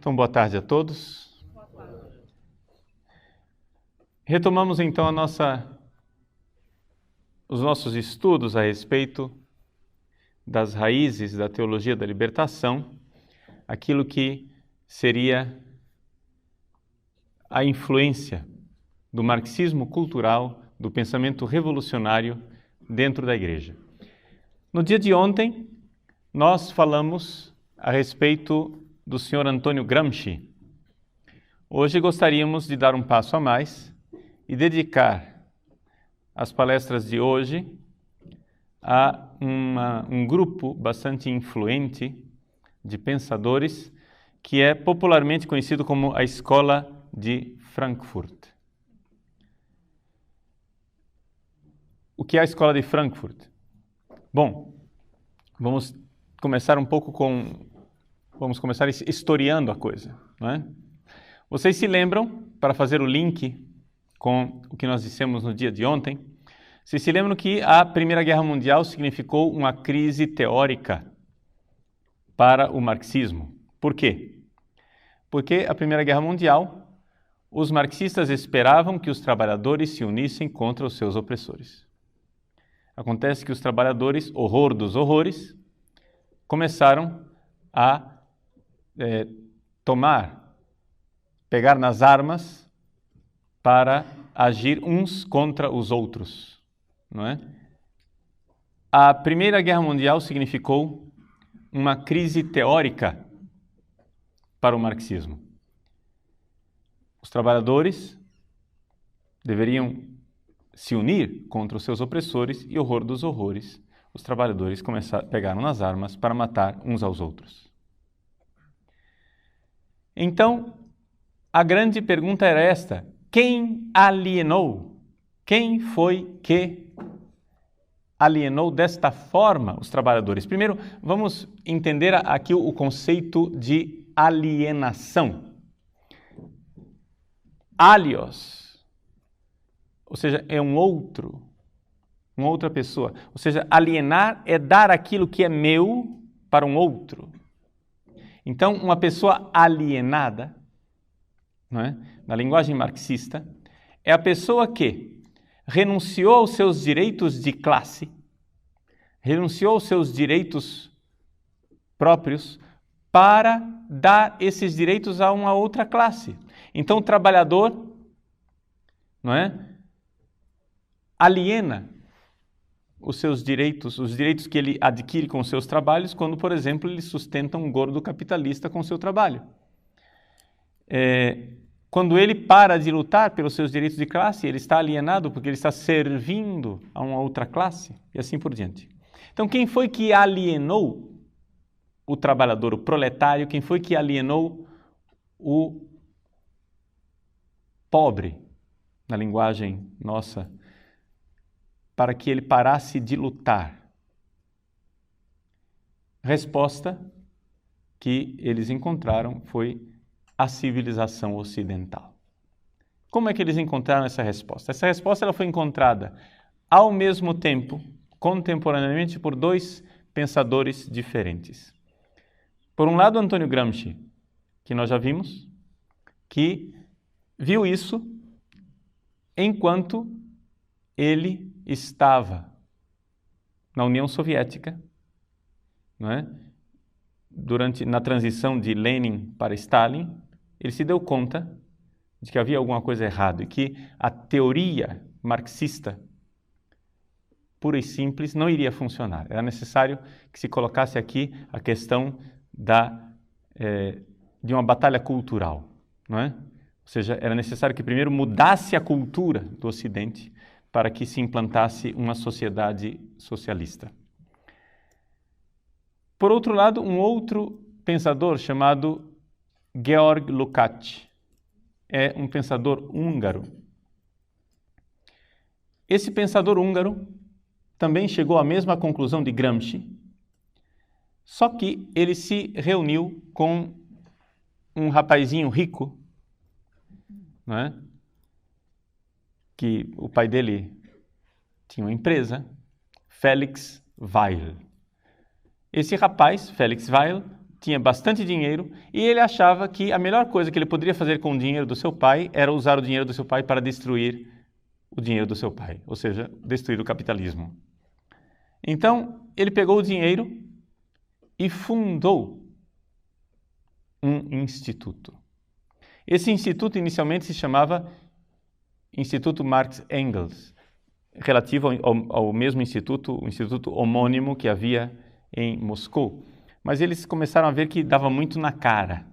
Então, boa tarde a todos. Retomamos então os nossos estudos a respeito das raízes da teologia da libertação, aquilo que seria a influência do marxismo cultural, do pensamento revolucionário dentro da igreja. No dia de ontem, nós falamos a respeito do Sr. Antônio Gramsci. Hoje gostaríamos de dar um passo a mais e dedicar as palestras de hoje a um grupo bastante influente de pensadores que é popularmente conhecido como a Escola de Frankfurt. O que é a Escola de Frankfurt? Bom, vamos começar historiando a coisa, não é? Vocês se lembram, para fazer o link com o que nós dissemos no dia de ontem, vocês se lembram que a Primeira Guerra Mundial significou uma crise teórica para o marxismo. Por quê? Porque a Primeira Guerra Mundial, os marxistas esperavam que os trabalhadores se unissem contra os seus opressores. Acontece que os trabalhadores, horror dos horrores, começaram a pegar nas armas para agir uns contra os outros, não é? A Primeira Guerra Mundial significou uma crise teórica para o marxismo. Os trabalhadores deveriam se unir contra os seus opressores e, horror dos horrores, os trabalhadores pegaram nas armas para matar uns aos outros. Então, a grande pergunta era esta: quem alienou? Quem foi que alienou desta forma os trabalhadores? Primeiro, vamos entender aqui o conceito de alienação. Alios, ou seja, é uma outra pessoa. Ou seja, alienar é dar aquilo que é meu para um outro. Então, uma pessoa alienada, não é? Na linguagem marxista, é a pessoa que renunciou aos seus direitos de classe, renunciou aos seus direitos próprios para dar esses direitos a uma outra classe. Então, o trabalhador, não é? Aliena os seus direitos, os direitos que ele adquire com os seus trabalhos, quando, por exemplo, ele sustenta um gordo capitalista com o seu trabalho. Quando ele para de lutar pelos seus direitos de classe, ele está alienado porque ele está servindo a uma outra classe e assim por diante. Então, quem foi que alienou o trabalhador, o proletário? Quem foi que alienou o pobre, na linguagem nossa, para que ele parasse de lutar? A resposta que eles encontraram foi a civilização ocidental. Como é que eles encontraram essa resposta? Essa resposta ela foi encontrada ao mesmo tempo, contemporaneamente, por dois pensadores diferentes. Por um lado, Antônio Gramsci, que nós já vimos, que viu isso enquanto ele estava na União Soviética, não é? Na transição de Lenin para Stalin, ele se deu conta de que havia alguma coisa errada e que a teoria marxista pura e simples não iria funcionar. Era necessário que se colocasse aqui a questão de uma batalha cultural, não é? Ou seja, era necessário que primeiro mudasse a cultura do Ocidente para que se implantasse uma sociedade socialista. Por outro lado, um outro pensador chamado Georg Lukács, é um pensador húngaro. Esse pensador húngaro também chegou à mesma conclusão de Gramsci, só que ele se reuniu com um rapazinho rico, não é? Que o pai dele tinha uma empresa, Felix Weil. Esse rapaz, Felix Weil, tinha bastante dinheiro e ele achava que a melhor coisa que ele poderia fazer com o dinheiro do seu pai era usar o dinheiro do seu pai para destruir o dinheiro do seu pai, ou seja, destruir o capitalismo. Então, ele pegou o dinheiro e fundou um instituto. Esse instituto inicialmente se chamava Instituto Marx Engels, relativo ao mesmo instituto, o instituto homônimo que havia em Moscou. Mas eles começaram a ver que dava muito na cara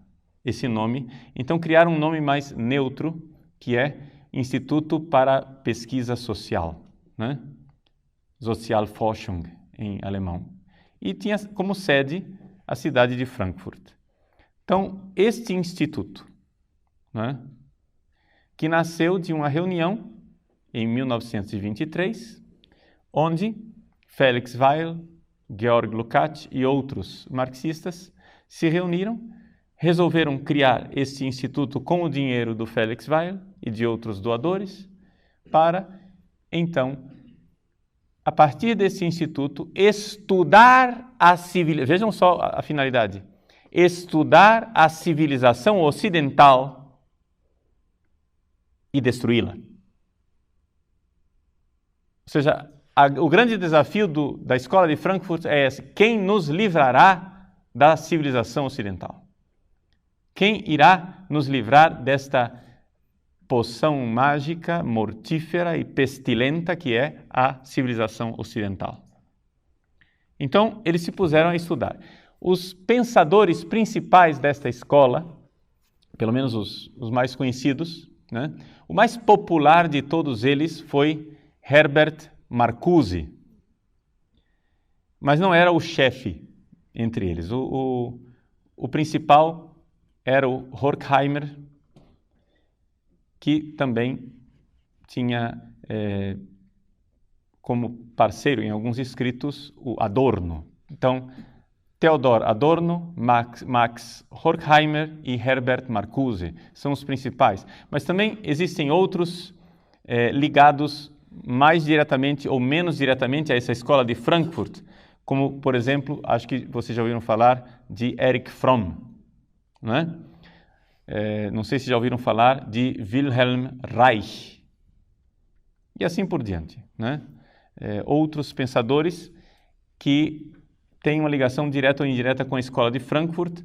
esse nome, então criaram um nome mais neutro, que é Instituto para Pesquisa Social, né? Sozialforschung em alemão. E tinha como sede a cidade de Frankfurt. Então, este instituto, né, que nasceu de uma reunião em 1923, onde Felix Weil, Georg Lukács e outros marxistas se reuniram, resolveram criar este instituto com o dinheiro do Felix Weil e de outros doadores, para, então, a partir desse instituto, estudar a civilização. Vejam só a finalidade. Estudar a civilização ocidental e destruí-la. Ou seja, o grande desafio da escola de Frankfurt é esse: quem nos livrará da civilização ocidental? Quem irá nos livrar desta poção mágica, mortífera e pestilenta que é a civilização ocidental? Então, eles se puseram a estudar. Os pensadores principais desta escola, pelo menos os mais conhecidos, né? O mais popular de todos eles foi Herbert Marcuse, mas não era o chefe entre eles. O principal era o Horkheimer, que também tinha como parceiro em alguns escritos o Adorno. Então, Theodor Adorno, Max Horkheimer e Herbert Marcuse são os principais. Mas também existem outros ligados mais diretamente ou menos diretamente a essa escola de Frankfurt, como, por exemplo, acho que vocês já ouviram falar de Erich Fromm, né? Não sei se já ouviram falar de Wilhelm Reich, e assim por diante, né? Outros pensadores que têm uma ligação direta ou indireta com a escola de Frankfurt.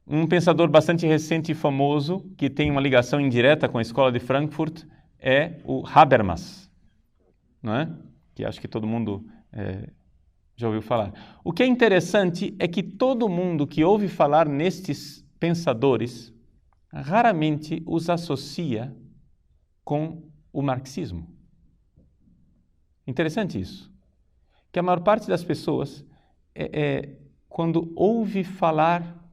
Um pensador bastante recente e famoso que tem uma ligação indireta com a escola de Frankfurt é o Habermas, não é? Que acho que todo mundo já ouviu falar. O que é interessante é que todo mundo que ouve falar nestes pensadores raramente os associa com o marxismo. Interessante isso. Que a maior parte das pessoas, quando ouve falar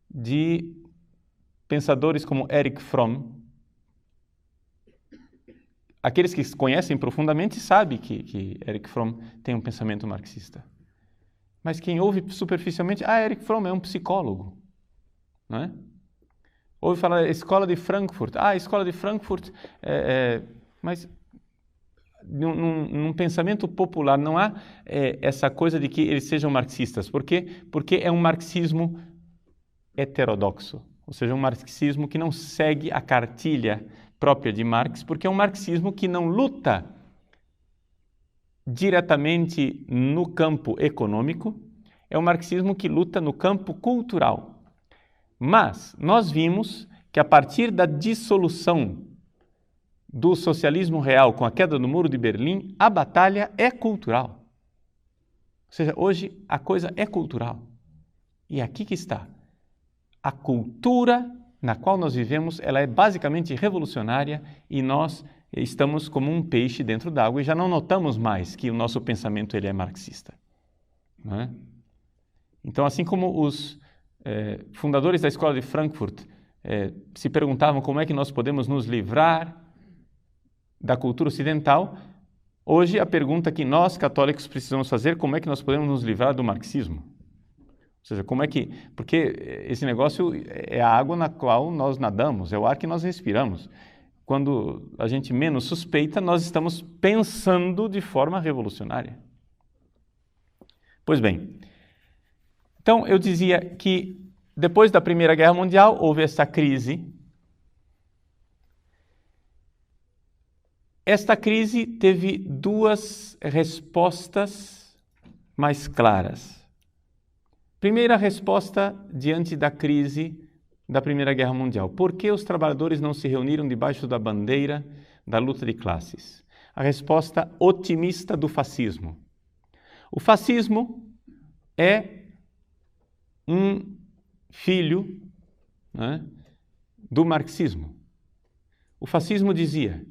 de pensadores como Erich Fromm, aqueles que conhecem profundamente sabem que Erich Fromm tem um pensamento marxista. Mas quem ouve superficialmente, Erich Fromm é um psicólogo, não é? Ouve falar da escola de Frankfurt, a escola de Frankfurt, mas num pensamento popular não há essa coisa de que eles sejam marxistas. Por quê? Porque é um marxismo heterodoxo, ou seja, um marxismo que não segue a cartilha própria de Marx, porque é um marxismo que não luta diretamente no campo econômico, é um marxismo que luta no campo cultural. Mas nós vimos que a partir da dissolução do socialismo real com a queda do Muro de Berlim, a batalha é cultural. Ou seja, hoje a coisa é cultural. E aqui que está. A cultura na qual nós vivemos, ela é basicamente revolucionária e nós estamos como um peixe dentro d'água e já não notamos mais que o nosso pensamento ele é marxista. Não é? Então, assim como os fundadores da escola de Frankfurt se perguntavam como é que nós podemos nos livrar da cultura ocidental, hoje a pergunta que nós católicos precisamos fazer, como é que nós podemos nos livrar do marxismo? Ou seja, porque esse negócio é a água na qual nós nadamos, é o ar que nós respiramos. Quando a gente menos suspeita, nós estamos pensando de forma revolucionária. Pois bem, Então, eu dizia que depois da Primeira Guerra Mundial houve essa crise. Esta crise teve duas respostas mais claras. Primeira resposta diante da crise da Primeira Guerra Mundial. Por que os trabalhadores não se reuniram debaixo da bandeira da luta de classes? A resposta otimista do fascismo. O fascismo é um filho, né, do marxismo. O fascismo dizia: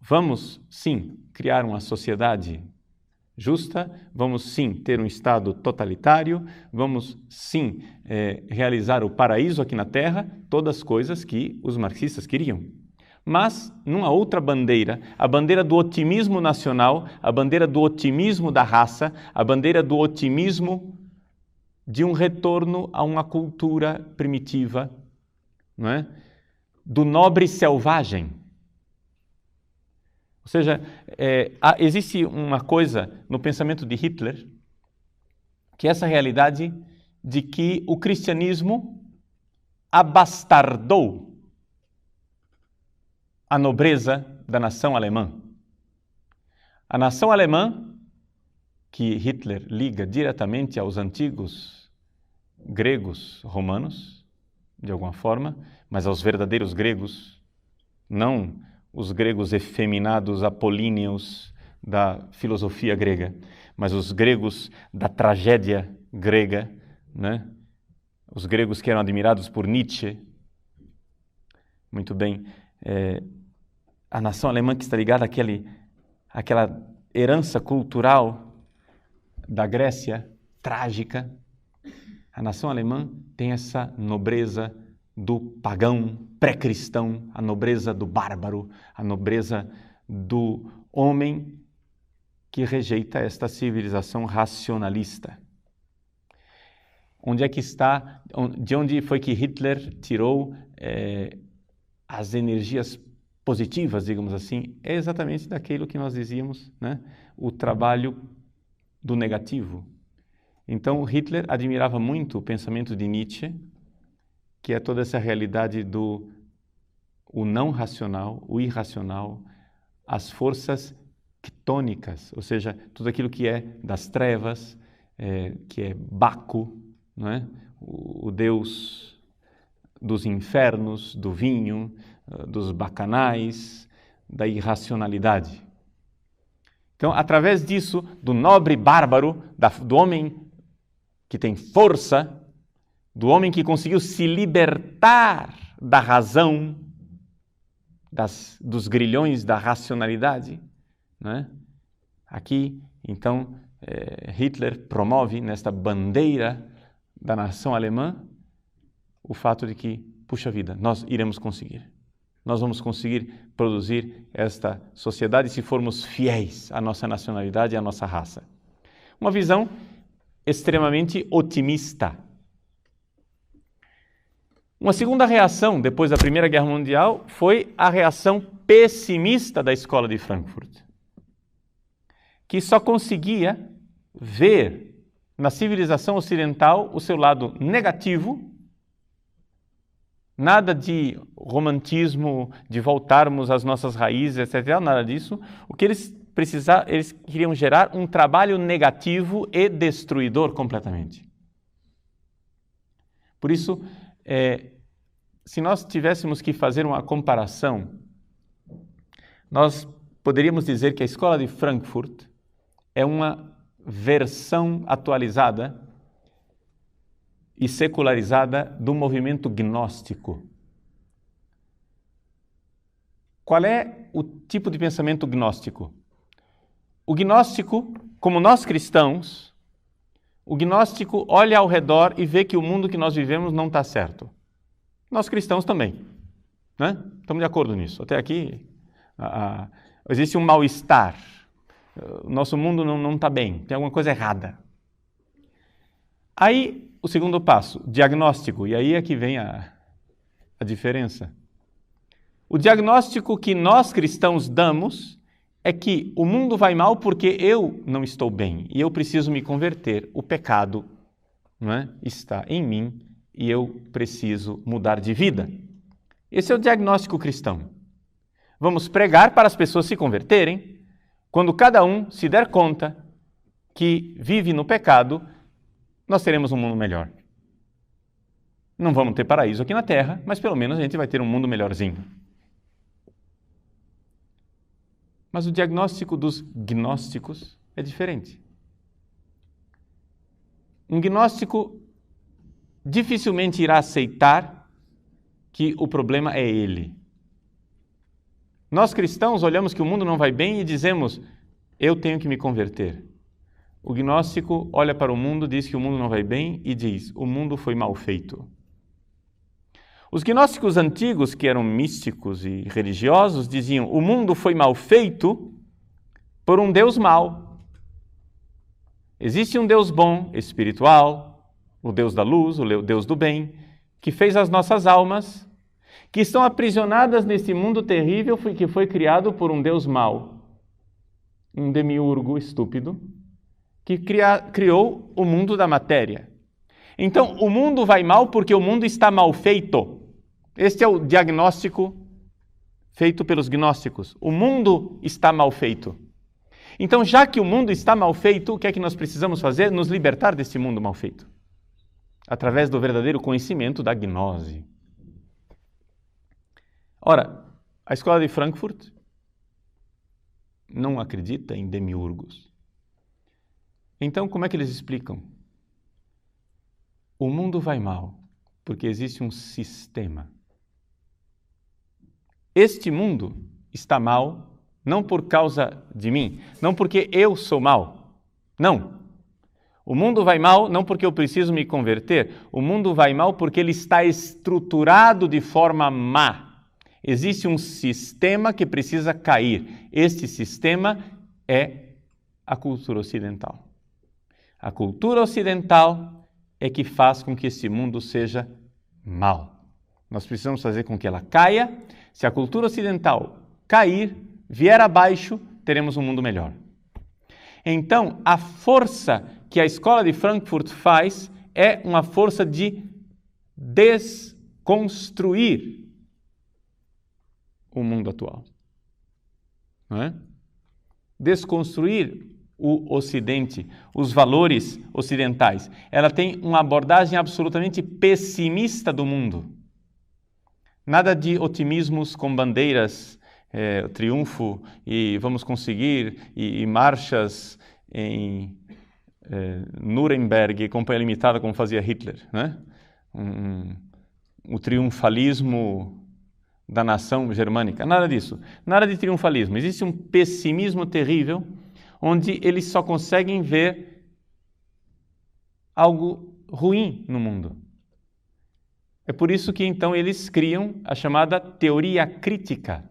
vamos sim criar uma sociedade justa, vamos sim ter um Estado totalitário, vamos sim realizar o paraíso aqui na Terra, todas as coisas que os marxistas queriam. Mas, numa outra bandeira, a bandeira do otimismo nacional, a bandeira do otimismo da raça, a bandeira do otimismo de um retorno a uma cultura primitiva, não é? Do nobre selvagem. Ou seja, existe uma coisa no pensamento de Hitler, que é essa realidade de que o cristianismo abastardou a nobreza da nação alemã. A nação alemã, que Hitler liga diretamente aos antigos gregos romanos, de alguma forma, mas aos verdadeiros gregos, não os gregos efeminados apolíneos da filosofia grega, mas os gregos da tragédia grega, né? Os gregos que eram admirados por Nietzsche. Muito bem. A nação alemã que está ligada àquela herança cultural da Grécia trágica. A nação alemã tem essa nobreza do pagão pré-cristão, a nobreza do bárbaro, a nobreza do homem que rejeita esta civilização racionalista. Onde é que está, de onde foi que Hitler tirou as energias positivas, digamos assim? É exatamente daquilo que nós dizíamos, né? O trabalho do negativo. Então, Hitler admirava muito o pensamento de Nietzsche, que é toda essa realidade do o não racional, o irracional, as forças ctônicas, ou seja, tudo aquilo que é das trevas, que é Baco, não é? O deus dos infernos, do vinho, dos bacanais, da irracionalidade. Então, através disso, do nobre bárbaro, do homem que tem força, do homem que conseguiu se libertar da razão, dos grilhões da racionalidade, né? Aqui, então, Hitler promove nesta bandeira da nação alemã o fato de que, puxa vida, nós iremos conseguir. Nós vamos conseguir produzir esta sociedade se formos fiéis à nossa nacionalidade e à nossa raça. Uma visão extremamente otimista. Uma segunda reação, depois da Primeira Guerra Mundial, foi a reação pessimista da Escola de Frankfurt, que só conseguia ver na civilização ocidental o seu lado negativo, nada de romantismo, de voltarmos às nossas raízes, etc., nada disso. O que eles queriam gerar um trabalho negativo e destruidor completamente. Por isso, se nós tivéssemos que fazer uma comparação, nós poderíamos dizer que a Escola de Frankfurt é uma versão atualizada e secularizada do movimento gnóstico. Qual é o tipo de pensamento gnóstico? O gnóstico, como nós cristãos, o gnóstico olha ao redor e vê que o mundo que nós vivemos não está certo. Nós cristãos também, né? Estamos de acordo nisso. Até aqui existe um mal-estar. O nosso mundo não está bem, tem alguma coisa errada. Aí, o segundo passo, diagnóstico. E aí é que vem a diferença. O diagnóstico que nós cristãos damos é que o mundo vai mal porque eu não estou bem e eu preciso me converter. O pecado, não é, está em mim e eu preciso mudar de vida. Esse é o diagnóstico cristão. Vamos pregar para as pessoas se converterem. Quando cada um se der conta que vive no pecado, nós teremos um mundo melhor. Não vamos ter paraíso aqui na Terra, mas pelo menos a gente vai ter um mundo melhorzinho. Mas o diagnóstico dos gnósticos é diferente. Um gnóstico dificilmente irá aceitar que o problema é ele. Nós cristãos olhamos que o mundo não vai bem e dizemos, eu tenho que me converter. O gnóstico olha para o mundo, diz que o mundo não vai bem e diz, o mundo foi mal feito. Os gnósticos antigos, que eram místicos e religiosos, diziam, o mundo foi mal feito por um Deus mau. Existe um Deus bom, espiritual, o Deus da luz, o Deus do bem, que fez as nossas almas, que estão aprisionadas nesse mundo terrível que foi criado por um Deus mau, um demiurgo estúpido, que criou o mundo da matéria. Então, o mundo vai mal porque o mundo está mal feito. Este é o diagnóstico feito pelos gnósticos. O mundo está mal feito. Então, já que o mundo está mal feito, o que é que nós precisamos fazer? Nos libertar desse mundo mal feito. Através do verdadeiro conhecimento da gnose. Ora, a escola de Frankfurt não acredita em demiurgos. Então, como é que eles explicam? O mundo vai mal porque existe um sistema. Este mundo está mal não por causa de mim, não porque eu sou mal. Não. O mundo vai mal não porque eu preciso me converter. O mundo vai mal porque ele está estruturado de forma má. Existe um sistema que precisa cair. Este sistema é a cultura ocidental. A cultura ocidental é que faz com que esse mundo seja mal. Nós precisamos fazer com que ela caia. Se a cultura ocidental cair, vier abaixo, teremos um mundo melhor. Então, a força que a escola de Frankfurt faz é uma força de desconstruir o mundo atual. Não é? Desconstruir o Ocidente, os valores ocidentais. Ela tem uma abordagem absolutamente pessimista do mundo. Nada de otimismos com bandeiras, triunfo e vamos conseguir, e marchas em Nuremberg, companhia limitada como fazia Hitler, né? O triunfalismo da nação germânica, nada disso, nada de triunfalismo. Existe um pessimismo terrível, onde eles só conseguem ver algo ruim no mundo. É por isso que então eles criam a chamada teoria crítica.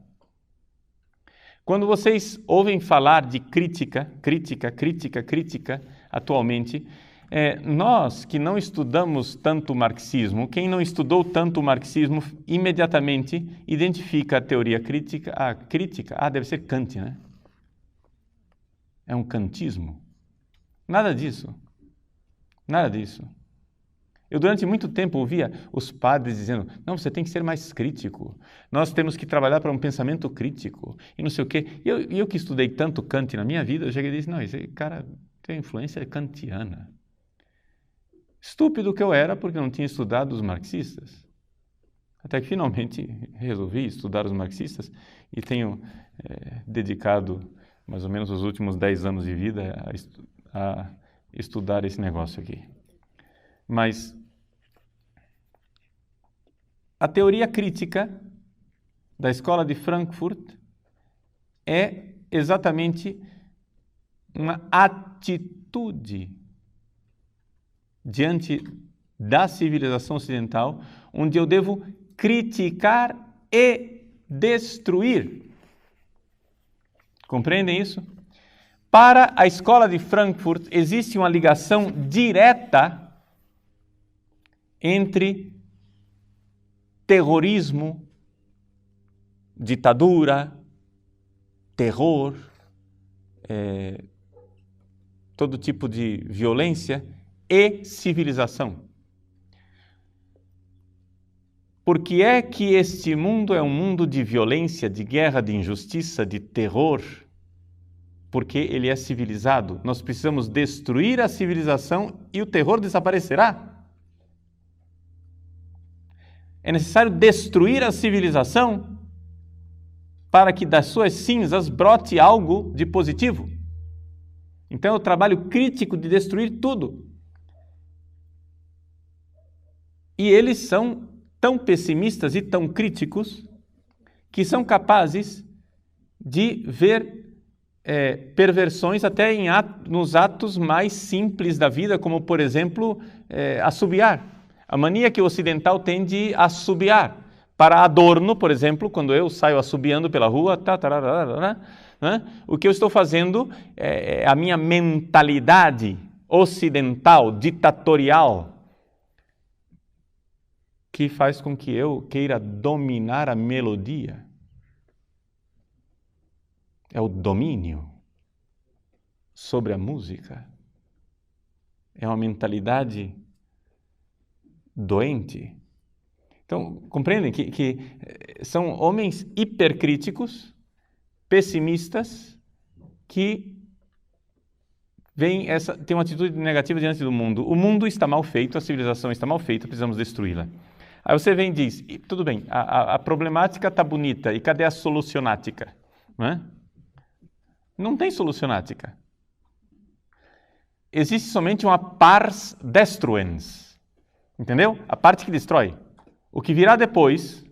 Quando vocês ouvem falar de crítica atualmente, nós que não estudamos tanto o marxismo, quem não estudou tanto o marxismo, imediatamente identifica a teoria crítica, deve ser Kant, né? É um kantismo. Nada disso. Nada disso. Eu durante muito tempo ouvia os padres dizendo, não, você tem que ser mais crítico, nós temos que trabalhar para um pensamento crítico, e não sei o quê. E eu que estudei tanto Kant na minha vida, eu cheguei e disse, não, esse cara tem influência kantiana. Estúpido que eu era, porque eu não tinha estudado os marxistas. Até que finalmente resolvi estudar os marxistas e tenho dedicado mais ou menos os últimos 10 anos de vida a estudar esse negócio aqui. Mas a teoria crítica da escola de Frankfurt é exatamente uma atitude diante da civilização ocidental, onde eu devo criticar e destruir. Compreendem isso? Para a escola de Frankfurt existe uma ligação direta entre terrorismo, ditadura, terror, todo tipo de violência e civilização. Por que é que este mundo é um mundo de violência, de guerra, de injustiça, de terror? Porque ele é civilizado. Nós precisamos destruir a civilização e o terror desaparecerá. É necessário destruir a civilização para que das suas cinzas brote algo de positivo. Então é o trabalho crítico de destruir tudo. E eles são tão pessimistas e tão críticos que são capazes de ver perversões até nos atos mais simples da vida, como, por exemplo, assobiar. A mania que o ocidental tem de assobiar. Para adorno, por exemplo, quando eu saio assobiando pela rua, o que eu estou fazendo é a minha mentalidade ocidental, ditatorial, que faz com que eu queira dominar a melodia. É o domínio sobre a música. É uma mentalidade doente. Então, compreendem que são homens hipercríticos, pessimistas, que têm uma atitude negativa diante do mundo. O mundo está mal feito, a civilização está mal feita, precisamos destruí-la. Aí você vem e diz, tudo bem, a problemática está bonita, e cadê a solucionática? Não tem solucionática. Existe somente uma pars destruens. Entendeu? A parte que destrói. O que virá depois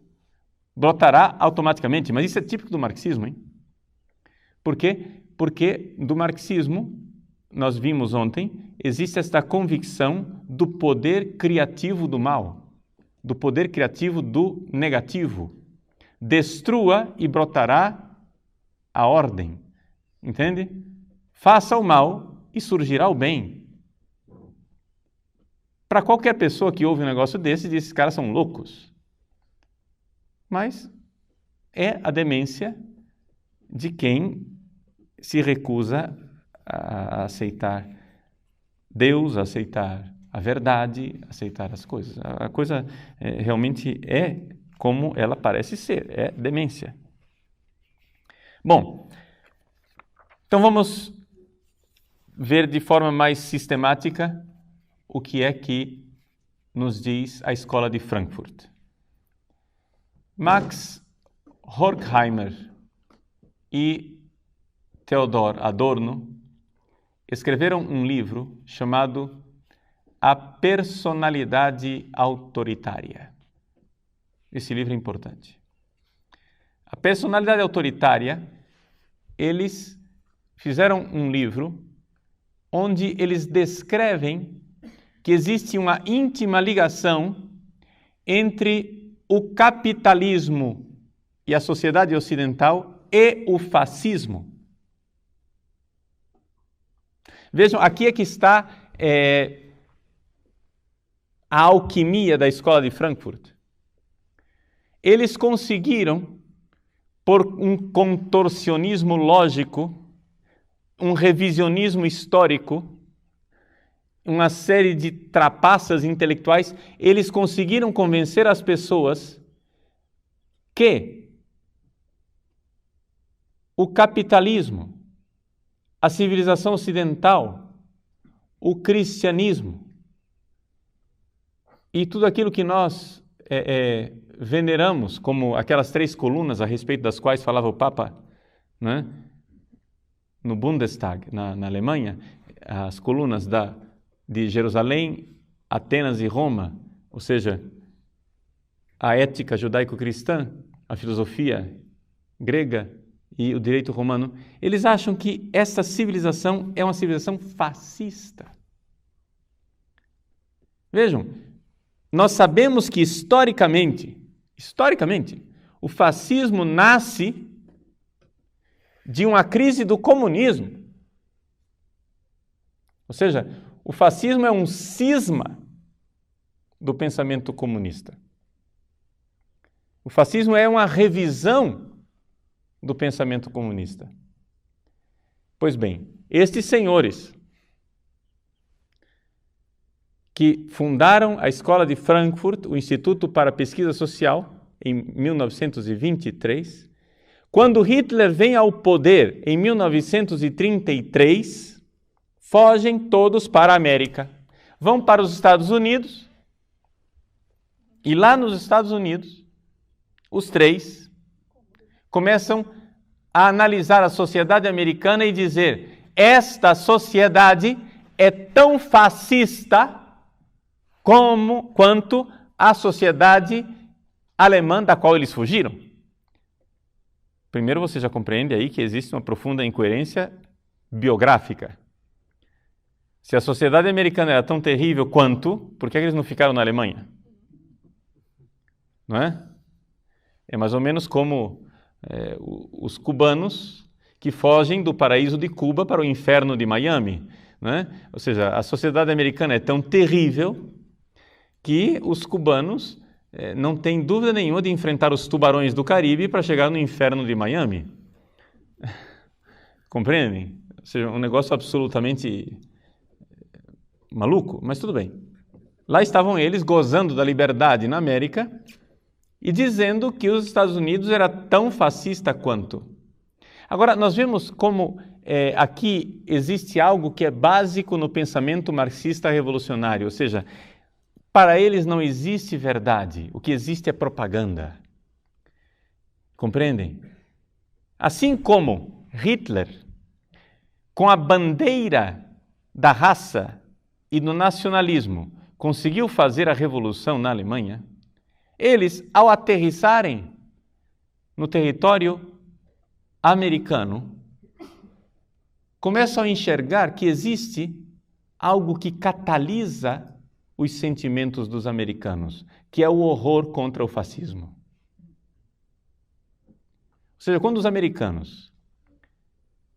brotará automaticamente. Mas isso é típico do marxismo, hein? Por quê? Porque do marxismo, nós vimos ontem, existe esta convicção do poder criativo do mal, do poder criativo do negativo. Destrua e brotará a ordem. Entende? Faça o mal e surgirá o bem. Para qualquer pessoa que ouve um negócio desse, diz, esses caras são loucos. Mas é a demência de quem se recusa a aceitar Deus, a aceitar a verdade, a aceitar as coisas. A coisa realmente é como ela parece ser, é demência. Bom, então vamos ver de forma mais sistemática o que é que nos diz a Escola de Frankfurt. Max Horkheimer e Theodor Adorno escreveram um livro chamado A Personalidade Autoritária. Esse livro é importante. A personalidade autoritária, eles fizeram um livro onde eles descrevem que existe uma íntima ligação entre o capitalismo e a sociedade ocidental e o fascismo. Vejam, aqui é que está a alquimia da Escola de Frankfurt. Eles conseguiram, por um contorcionismo lógico, um revisionismo histórico, uma série de trapaças intelectuais, eles conseguiram convencer as pessoas que o capitalismo, a civilização ocidental, o cristianismo e tudo aquilo que nós veneramos como aquelas 3 colunas a respeito das quais falava o Papa, né? No Bundestag, na Alemanha, as colunas de Jerusalém, Atenas e Roma, ou seja, a ética judaico-cristã, a filosofia grega e o direito romano, eles acham que essa civilização é uma civilização fascista. Vejam, nós sabemos que historicamente, o fascismo nasce de uma crise do comunismo. Ou seja, o fascismo é um cisma do pensamento comunista. O fascismo é uma revisão do pensamento comunista. Pois bem, estes senhores que fundaram a Escola de Frankfurt, o Instituto para a Pesquisa Social, em 1923, quando Hitler vem ao poder em 1933, fogem todos para a América. Vão para os Estados Unidos, e lá nos Estados Unidos, os três começam a analisar a sociedade americana e dizer: esta sociedade é tão fascista quanto a sociedade alemã da qual eles fugiram. Primeiro, você já compreende aí que existe uma profunda incoerência biográfica. Se a sociedade americana era tão terrível quanto, por que eles não ficaram na Alemanha? Não é? É mais ou menos como os cubanos que fogem do paraíso de Cuba para o inferno de Miami. Não é? Ou seja, a sociedade americana é tão terrível que os cubanos não têm dúvida nenhuma de enfrentar os tubarões do Caribe para chegar no inferno de Miami. Compreendem? Ou seja, um negócio absolutamente maluco, mas tudo bem. Lá estavam eles gozando da liberdade na América e dizendo que os Estados Unidos era tão fascista quanto. Agora, nós vemos como aqui existe algo que é básico no pensamento marxista revolucionário, ou seja, para eles não existe verdade, o que existe é propaganda. Compreendem? Assim como Hitler, com a bandeira da raça e do nacionalismo, conseguiu fazer a revolução na Alemanha, eles, ao aterrissarem no território americano, começam a enxergar que existe algo que catalisa os sentimentos dos americanos, que é o horror contra o fascismo. Ou seja, quando os americanos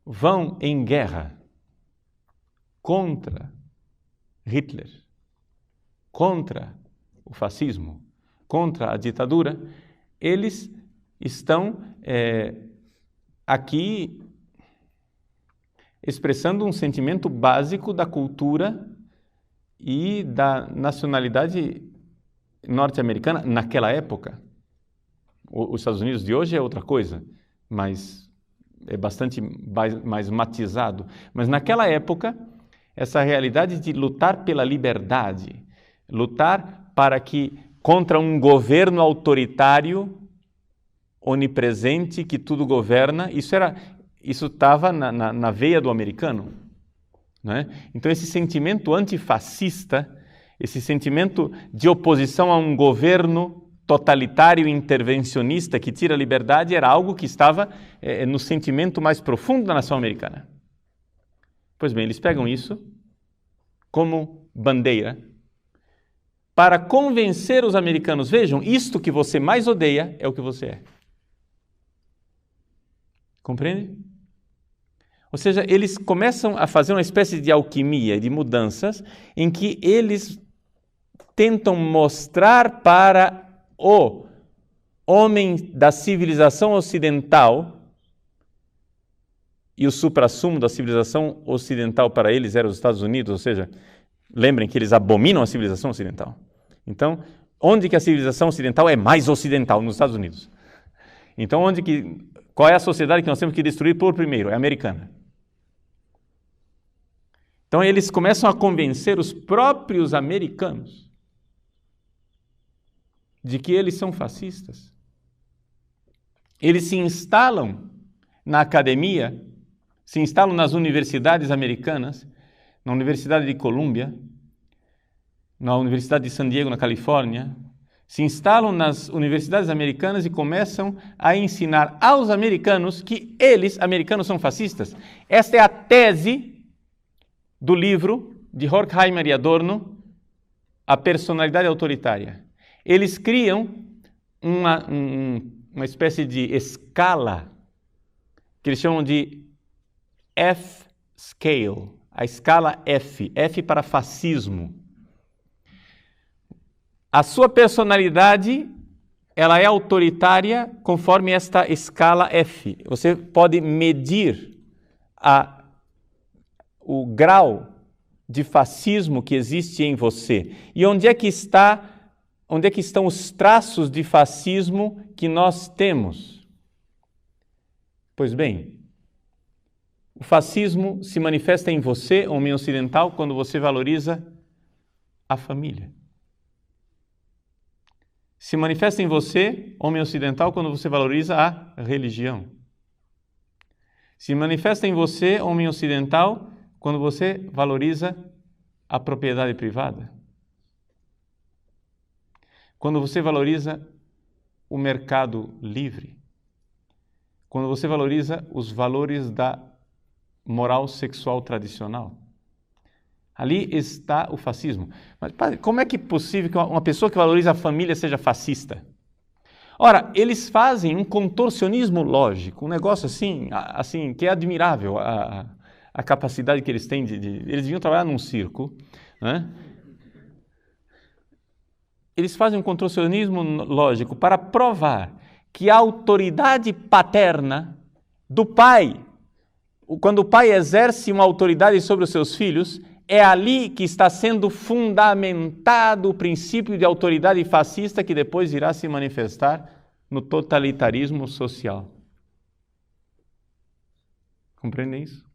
vão em guerra contra Hitler, contra o fascismo, contra a ditadura, eles estão aqui expressando um sentimento básico da cultura e da nacionalidade norte-americana naquela época. Os Estados Unidos de hoje é outra coisa, mas é bastante mais matizado. Mas naquela época, essa realidade de lutar pela liberdade, lutar para que contra um governo autoritário, onipresente, que tudo governa, isso estava na veia do americano. Né? Então esse sentimento antifascista, esse sentimento de oposição a um governo totalitário e intervencionista que tira a liberdade era algo que estava no sentimento mais profundo da nação americana. Pois bem, eles pegam isso como bandeira para convencer os americanos: vejam, isto que você mais odeia é o que você é. Compreende? Ou seja, eles começam a fazer uma espécie de alquimia, de mudanças, em que eles tentam mostrar para o homem da civilização ocidental, e o suprassumo da civilização ocidental para eles era os Estados Unidos, ou seja, lembrem que eles abominam a civilização ocidental. Então, onde que a civilização ocidental é mais ocidental? Nos Estados Unidos. Então, qual é a sociedade que nós temos que destruir por primeiro? É a americana. Então, eles começam a convencer os próprios americanos de que eles são fascistas. Eles se instalam na academia, se instalam nas universidades americanas, na Universidade de Colômbia, na Universidade de San Diego, na Califórnia, se instalam nas universidades americanas e começam a ensinar aos americanos que eles, americanos, são fascistas. Esta é a tese do livro de Horkheimer e Adorno, A Personalidade Autoritária. Eles criam uma espécie de escala que eles chamam de F-Scale, a escala F, F para fascismo. A sua personalidade, ela é autoritária conforme esta escala F. Você pode medir a o grau de fascismo que existe em você? E onde é que estão os traços de fascismo que nós temos? Pois bem, o fascismo se manifesta em você, homem ocidental, quando você valoriza a família. Se manifesta em você, homem ocidental, quando você valoriza a religião. Se manifesta em você, homem ocidental, quando você valoriza a propriedade privada. Quando você valoriza o mercado livre. Quando você valoriza os valores da moral sexual tradicional. Ali está o fascismo. Mas como é que é possível que uma pessoa que valoriza a família seja fascista? Ora, eles fazem um contorcionismo lógico, um negócio assim que é admirável, a capacidade que eles têm eles deviam trabalhar num circo, né? Eles fazem um contorcionismo lógico para provar que a autoridade paterna do pai, quando o pai exerce uma autoridade sobre os seus filhos, é ali que está sendo fundamentado o princípio de autoridade fascista que depois irá se manifestar no totalitarismo social. Compreendem isso?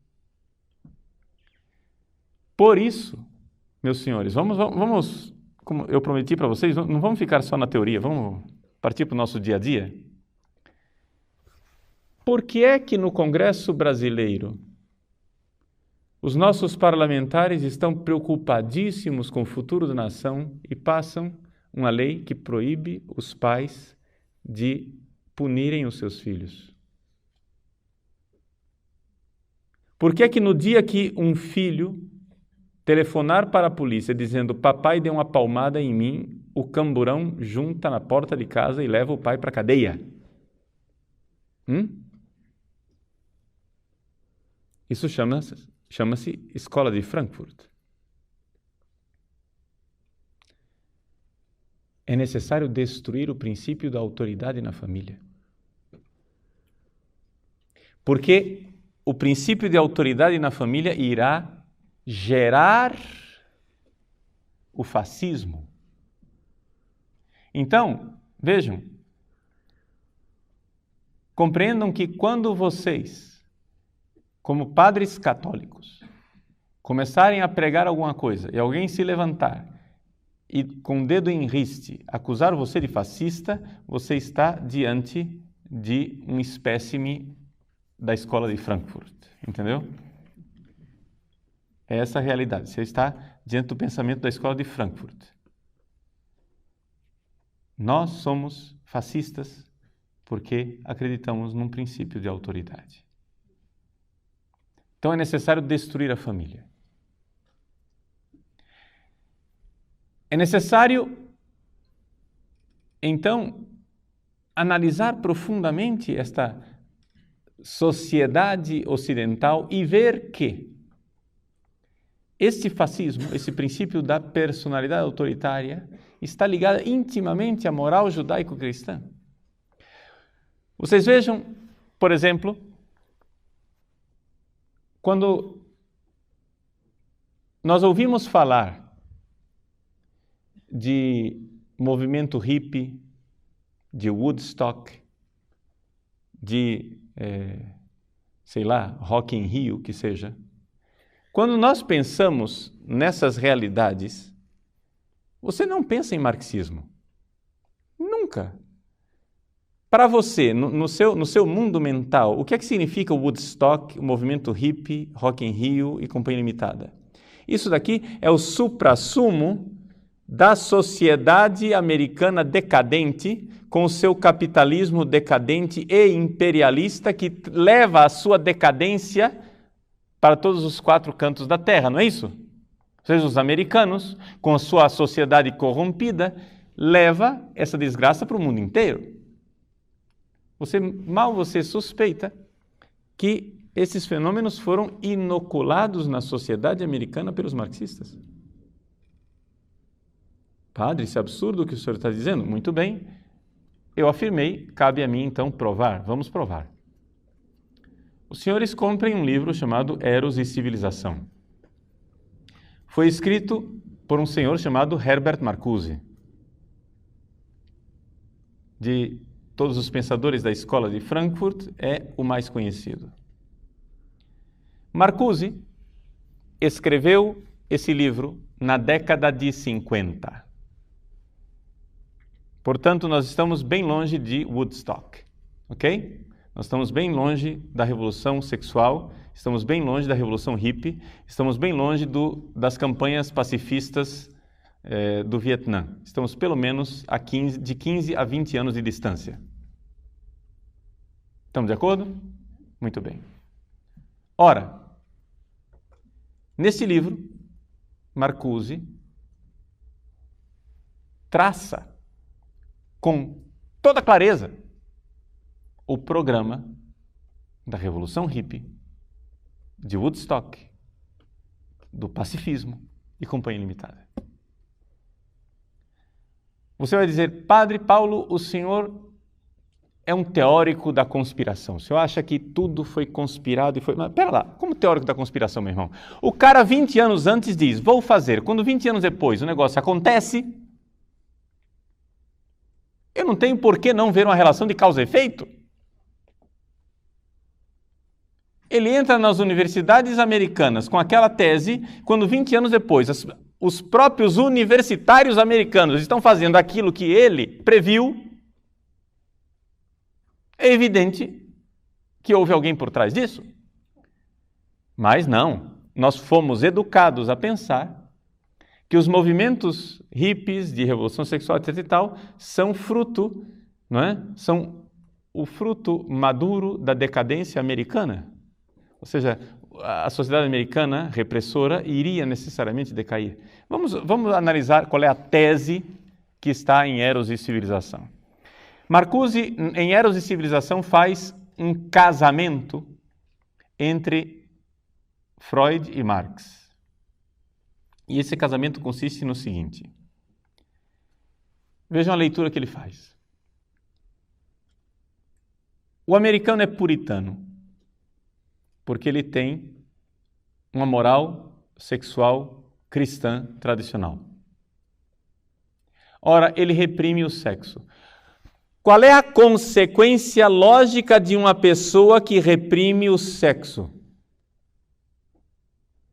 Por isso, meus senhores, vamos, como eu prometi para vocês, não vamos ficar só na teoria, vamos partir para o nosso dia a dia. Por que é que no Congresso brasileiro os nossos parlamentares estão preocupadíssimos com o futuro da nação e passam uma lei que proíbe os pais de punirem os seus filhos? Por que é que no dia que um filho telefonar para a polícia dizendo papai deu uma palmada em mim, o camburão junta na porta de casa e leva o pai para a cadeia? Isso chama-se Escola de Frankfurt. É necessário destruir o princípio da autoridade na família. Porque o princípio de autoridade na família irá gerar o fascismo. Então, vejam, compreendam que quando vocês, como padres católicos, começarem a pregar alguma coisa e alguém se levantar e com o dedo em riste acusar você de fascista, você está diante de um espécime da Escola de Frankfurt, entendeu? É essa a realidade. Você está diante do pensamento da Escola de Frankfurt. Nós somos fascistas porque acreditamos num princípio de autoridade. Então é necessário destruir a família. É necessário, então, analisar profundamente esta sociedade ocidental e ver que este fascismo, esse princípio da personalidade autoritária, está ligado intimamente à moral judaico-cristã. Vocês vejam, por exemplo, quando nós ouvimos falar de movimento hippie, de Woodstock, de, Rock in Rio, que seja. Quando nós pensamos nessas realidades, você não pensa em marxismo. Nunca. Para você, no seu mundo mental, o que é que significa o Woodstock, o movimento hippie, Rock in Rio e Companhia Limitada? Isso daqui é o suprassumo da sociedade americana decadente, com o seu capitalismo decadente e imperialista que leva a sua decadência para todos os quatro cantos da terra, não é isso? Ou seja, os americanos, com a sua sociedade corrompida, leva essa desgraça para o mundo inteiro. Você suspeita que esses fenômenos foram inoculados na sociedade americana pelos marxistas. Padre, isso é absurdo o que o senhor está dizendo? Muito bem, eu afirmei, cabe a mim então provar. Vamos provar. Os senhores comprem um livro chamado Eros e Civilização. foi escrito por um senhor chamado Herbert Marcuse. De todos os pensadores da escola de Frankfurt, é o mais conhecido. Marcuse escreveu esse livro na década de 50. Portanto, nós estamos bem longe de Woodstock, ok? Nós estamos bem longe da revolução sexual, estamos bem longe da revolução hippie, estamos bem longe das campanhas pacifistas do Vietnã. Estamos pelo menos de 15 a 20 anos de distância. Estamos de acordo? Muito bem. Ora, nesse livro, Marcuse traça com toda clareza o programa da Revolução Hippie, de Woodstock, do pacifismo e Companhia Limitada. Você vai dizer, Padre Paulo, o senhor é um teórico da conspiração. O senhor acha que tudo foi conspirado e foi... Mas pera lá, como teórico da conspiração, meu irmão? O cara 20 anos antes diz, vou fazer. Quando 20 anos depois o negócio acontece, eu não tenho por que não ver uma relação de causa e efeito. Ele entra nas universidades americanas com aquela tese, quando 20 anos depois os próprios universitários americanos estão fazendo aquilo que ele previu, é evidente que houve alguém por trás disso. Mas não, nós fomos educados a pensar que os movimentos hippies de revolução sexual, etc. e tal, são fruto, não é? São o fruto maduro da decadência americana. Ou seja, a sociedade americana repressora iria necessariamente decair. Vamos analisar qual é a tese que está em Eros e Civilização. Marcuse, em Eros e Civilização, faz um casamento entre Freud e Marx. E esse casamento consiste no seguinte. Vejam a leitura que ele faz. O americano é puritano, porque ele tem uma moral sexual cristã tradicional. Ora, ele reprime o sexo. Qual é a consequência lógica de uma pessoa que reprime o sexo?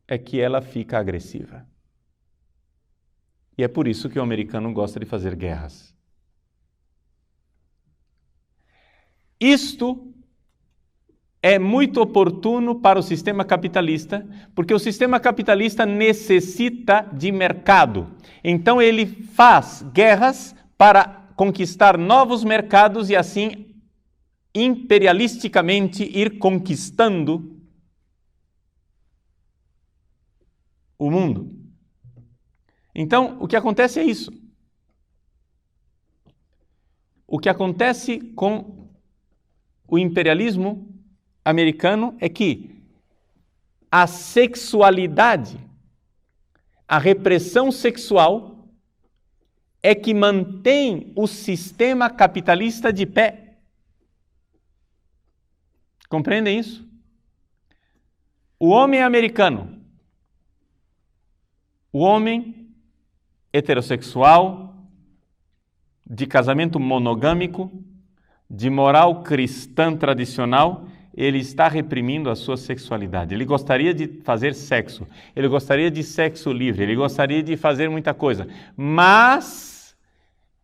É que ela fica agressiva. E é por isso que o americano gosta de fazer guerras. Isto é muito oportuno para o sistema capitalista, porque o sistema capitalista necessita de mercado. Então ele faz guerras para conquistar novos mercados e assim imperialisticamente ir conquistando o mundo. Então, o que acontece é isso. O que acontece com o imperialismo americano é que a sexualidade, a repressão sexual, é que mantém o sistema capitalista de pé. Compreendem isso? O homem americano, o homem heterossexual, de casamento monogâmico, de moral cristã tradicional, ele está reprimindo a sua sexualidade. Ele gostaria de fazer sexo, ele gostaria de sexo livre, ele gostaria de fazer muita coisa, mas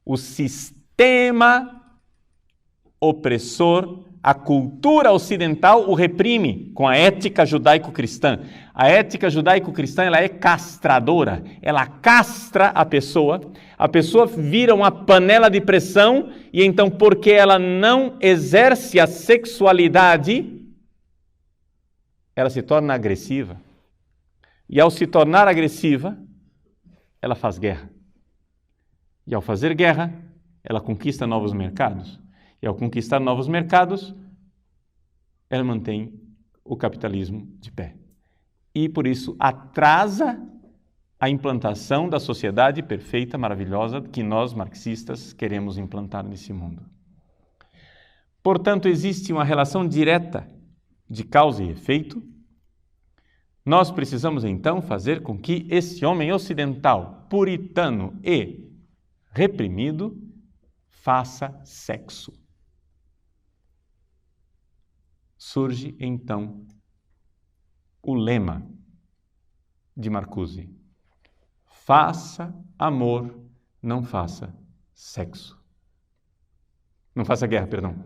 o sistema opressor, a cultura ocidental o reprime com a ética judaico-cristã. A ética judaico-cristã ela é castradora, ela castra a pessoa vira uma panela de pressão e então porque ela não exerce a sexualidade, ela se torna agressiva. E ao se tornar agressiva, ela faz guerra. E ao fazer guerra, ela conquista novos mercados. E ao conquistar novos mercados, ela mantém o capitalismo de pé. E por isso atrasa a implantação da sociedade perfeita, maravilhosa, que nós marxistas queremos implantar nesse mundo. Portanto, existe uma relação direta de causa e efeito Nós precisamos então fazer com que esse homem ocidental, puritano e reprimido, faça sexo. Surge então o lema de Marcuse: faça amor, não faça sexo. Não faça guerra, perdão.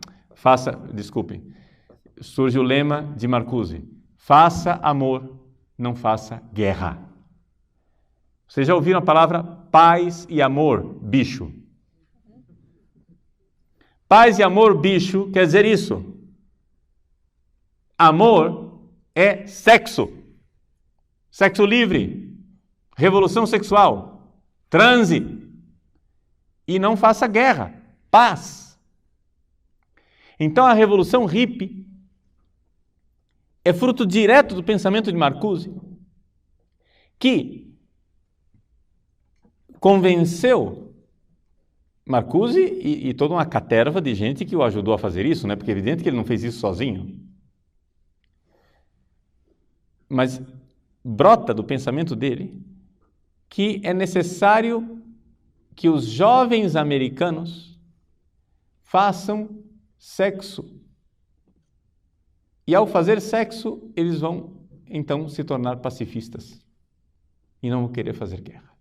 Surge o lema de Marcuse: faça amor, não faça guerra. Vocês já ouviram a palavra paz e amor, bicho? Paz e amor, bicho, quer dizer isso. Amor é sexo. Sexo livre. Revolução sexual. Transe. E não faça guerra. Paz. Então a revolução hippie é fruto direto do pensamento de Marcuse, que convenceu Marcuse e toda uma caterva de gente que o ajudou a fazer isso, né? Porque é evidente que ele não fez isso sozinho. Mas brota do pensamento dele que é necessário que os jovens americanos façam sexo. E ao fazer sexo, eles vão então se tornar pacifistas e não vão querer fazer guerra.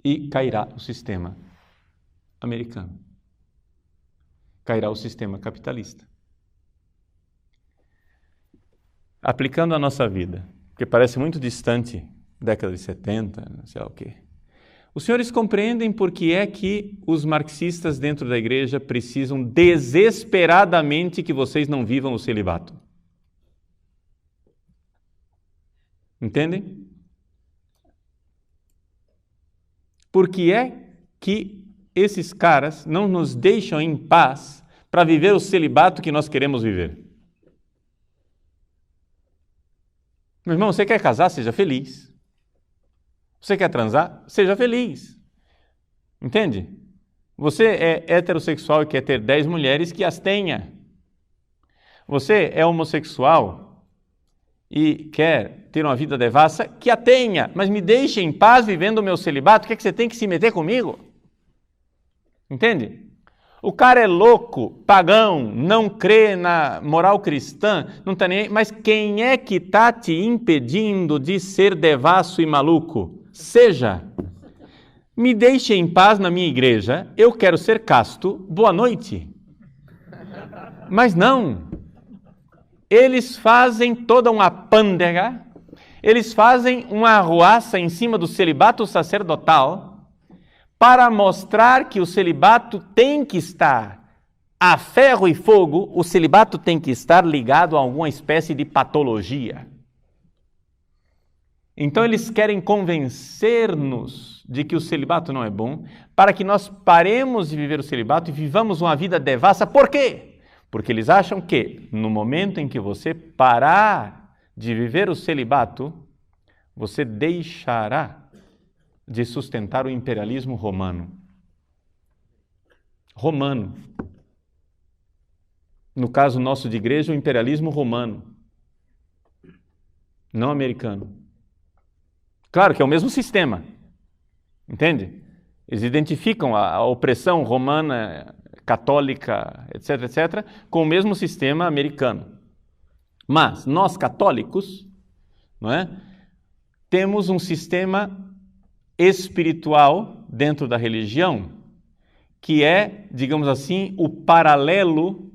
E cairá o sistema americano. Cairá o sistema capitalista. Aplicando a nossa vida, que parece muito distante, década de 70, não sei lá o quê. Os senhores compreendem por que é que os marxistas dentro da igreja precisam desesperadamente que vocês não vivam o celibato? Entendem? Por que é que esses caras não nos deixam em paz para viver o celibato que nós queremos viver? Meu irmão, você quer casar? Seja feliz. Você quer transar? Seja feliz. Entende? Você é heterossexual e quer ter 10 mulheres, que as tenha. Você é homossexual e quer ter uma vida devassa, que a tenha. Mas me deixe em paz vivendo o meu celibato. O que é que você tem que se meter comigo? Entende? O cara é louco, pagão, não crê na moral cristã, não está nem aí. Mas quem é que está te impedindo de ser devasso e maluco? Seja. Me deixe em paz na minha igreja, eu quero ser casto, boa noite. Mas não. Eles fazem toda uma pândega, eles fazem uma arruaça em cima do celibato sacerdotal, para mostrar que o celibato tem que estar a ferro e fogo, o celibato tem que estar ligado a alguma espécie de patologia. Então eles querem convencer-nos de que o celibato não é bom, para que nós paremos de viver o celibato e vivamos uma vida devassa. Por quê? Porque eles acham que no momento em que você parar de viver o celibato, você deixará de sustentar o imperialismo romano. Romano. No caso nosso de igreja, o imperialismo romano. Não americano. Claro que é o mesmo sistema. Entende? Eles identificam a opressão romana, católica, etc., etc., com o mesmo sistema americano. Mas nós, católicos, não é? Temos um sistema espiritual dentro da religião, que é, digamos assim, o paralelo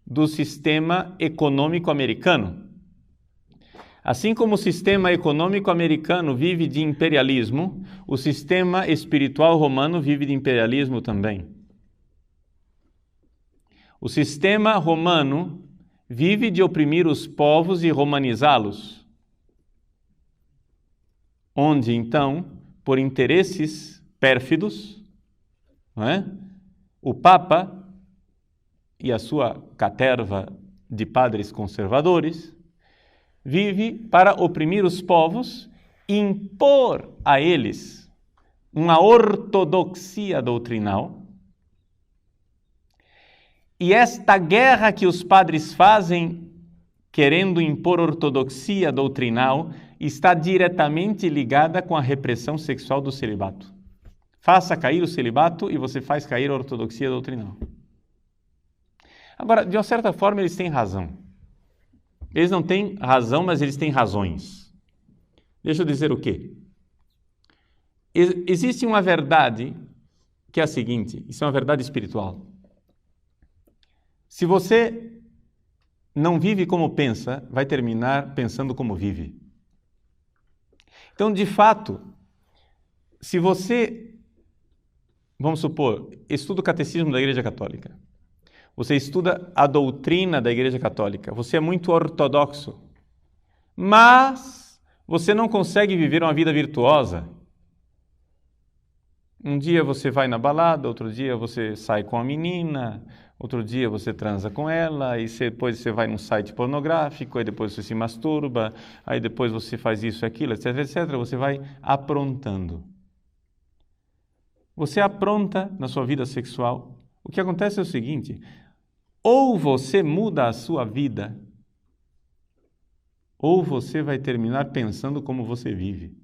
do sistema econômico americano. Assim como o sistema econômico americano vive de imperialismo, o sistema espiritual romano vive de imperialismo também. O sistema romano vive de oprimir os povos e romanizá-los, onde, então, por interesses pérfidos, não é? O Papa e a sua caterva de padres conservadores vive para oprimir os povos e impor a eles uma ortodoxia doutrinal. E esta guerra que os padres fazem querendo impor ortodoxia doutrinal, está diretamente ligada com a repressão sexual do celibato. Faça cair o celibato e você faz cair a ortodoxia doutrinal. Agora, de uma certa forma, eles têm razão. Eles não têm razão, mas eles têm razões. Deixa eu dizer o quê? Existe uma verdade que é a seguinte, isso é uma verdade espiritual. Se você não vive como pensa, vai terminar pensando como vive. Então, de fato, se você, vamos supor, estuda o catecismo da Igreja Católica, você estuda a doutrina da Igreja Católica, você é muito ortodoxo, mas você não consegue viver uma vida virtuosa. Um dia você vai na balada, outro dia você sai com a menina, outro dia você transa com ela, e depois você vai num site pornográfico, aí depois você se masturba, aí depois você faz isso e aquilo, etc, etc. Você vai aprontando. Você apronta na sua vida sexual. O que acontece é o seguinte, ou você muda a sua vida, ou você vai terminar pensando como você vive.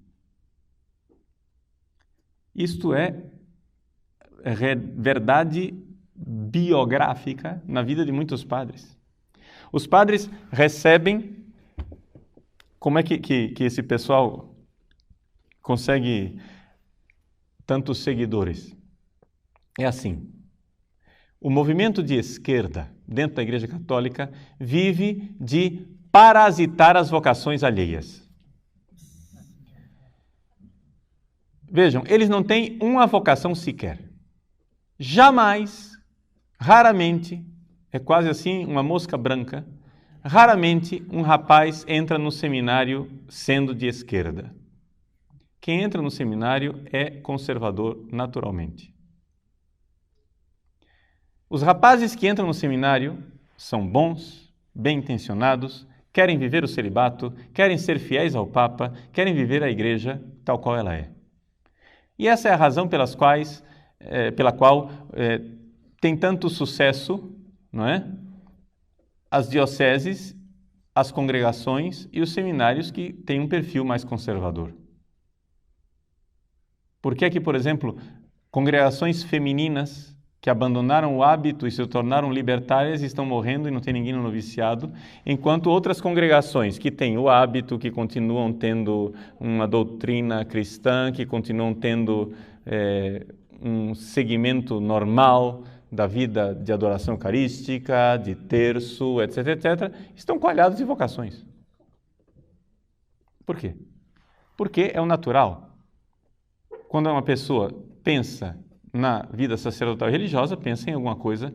Isto é verdade biográfica na vida de muitos padres. Os padres recebem... Como é que esse pessoal consegue tantos seguidores? É assim. O movimento de esquerda dentro da Igreja Católica vive de parasitar as vocações alheias. Vejam, eles não têm uma vocação sequer. Jamais, raramente, é quase assim uma mosca branca, raramente um rapaz entra no seminário sendo de esquerda. Quem entra no seminário é conservador naturalmente. Os rapazes que entram no seminário são bons, bem-intencionados, querem viver o celibato, querem ser fiéis ao Papa, querem viver a Igreja tal qual ela é. E essa é a razão pela qual tem tanto sucesso, não é? As dioceses, as congregações e os seminários que têm um perfil mais conservador. Por que é que, por exemplo, congregações femininas que abandonaram o hábito e se tornaram libertárias estão morrendo e não tem ninguém no noviciado, enquanto outras congregações que têm o hábito, que continuam tendo uma doutrina cristã, que continuam tendo um segmento normal da vida de adoração eucarística, de terço, etc., etc., estão coalhados de vocações. Por quê? Porque é o natural. Quando uma pessoa pensa na vida sacerdotal e religiosa, pensa em alguma coisa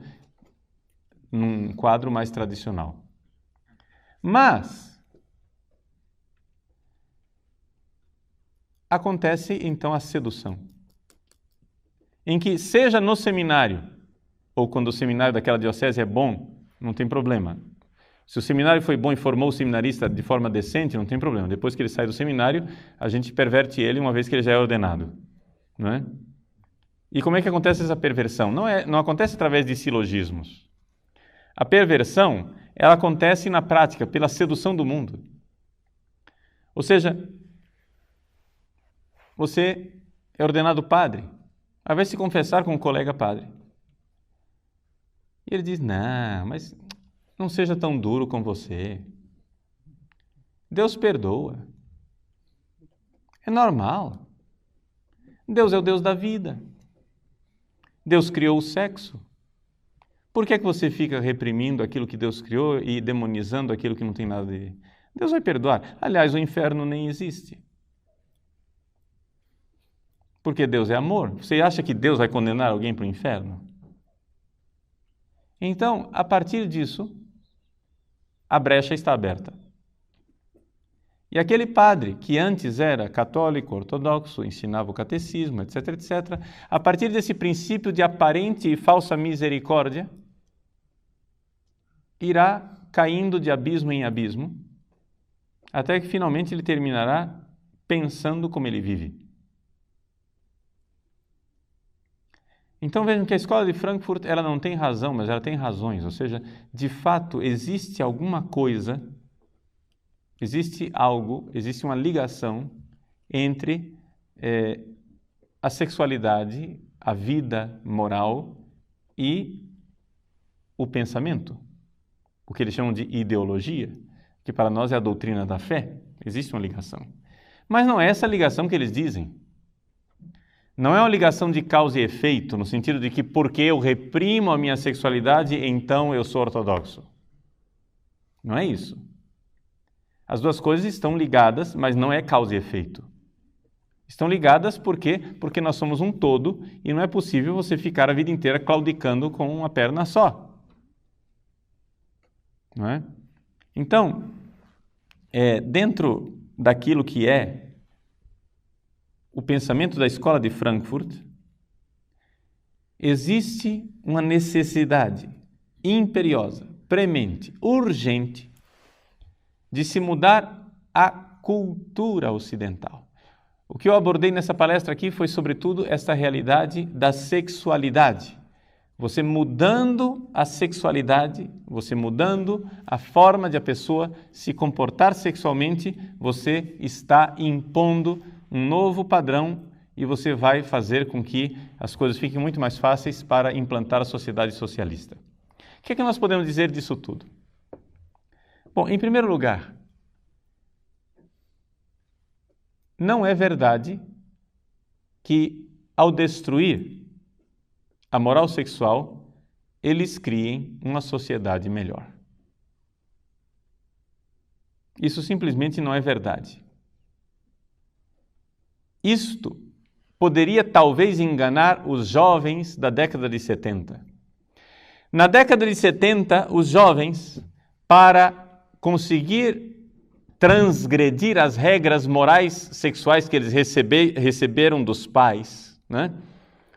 num quadro mais tradicional. Mas acontece então a sedução, em que seja no seminário, ou quando o seminário daquela diocese é bom, não tem problema. Se o seminário foi bom e formou o seminarista de forma decente, não tem problema. Depois que ele sai do seminário, a gente perverte ele uma vez que ele já é ordenado, não é? E como é que acontece essa perversão? Não acontece através de silogismos. A perversão, ela acontece na prática, pela sedução do mundo. Ou seja, você é ordenado padre, vai se confessar com um colega padre. E ele diz, não, mas não seja tão duro com você. Deus perdoa. É normal. Deus é o Deus da vida. Deus criou o sexo. Por que é que você fica reprimindo aquilo que Deus criou e demonizando aquilo que não tem nada de... Deus vai perdoar. Aliás, o inferno nem existe. Porque Deus é amor. Você acha que Deus vai condenar alguém para o inferno? Então, a partir disso, a brecha está aberta. E aquele padre que antes era católico, ortodoxo, ensinava o catecismo, etc., etc., a partir desse princípio de aparente e falsa misericórdia, irá caindo de abismo em abismo, até que finalmente ele terminará pensando como ele vive. Então vejam que a escola de Frankfurt ela não tem razão, mas ela tem razões, ou seja, de fato existe alguma coisa existe uma ligação entre a sexualidade, a vida moral e o pensamento, o que eles chamam de ideologia, que para nós é a doutrina da fé. Existe uma ligação. Mas não é essa ligação que eles dizem. Não é uma ligação de causa e efeito, no sentido de que porque eu reprimo a minha sexualidade, então eu sou ortodoxo. Não é isso. As duas coisas estão ligadas, mas não é causa e efeito. Estão ligadas porque nós somos um todo e não é possível você ficar a vida inteira claudicando com uma perna só. Não é? Então, dentro daquilo que é o pensamento da escola de Frankfurt, existe uma necessidade imperiosa, premente, urgente, de se mudar a cultura ocidental. O que eu abordei nessa palestra aqui foi, sobretudo, esta realidade da sexualidade. Você mudando a sexualidade, você mudando a forma de a pessoa se comportar sexualmente, você está impondo um novo padrão e você vai fazer com que as coisas fiquem muito mais fáceis para implantar a sociedade socialista. O que é que nós podemos dizer disso tudo? Bom, em primeiro lugar, não é verdade que ao destruir a moral sexual, eles criem uma sociedade melhor. Isso simplesmente não é verdade. Isto poderia talvez enganar os jovens da década de 70. Na década de 70, os jovens, para conseguir transgredir as regras morais sexuais que eles receberam dos pais, né?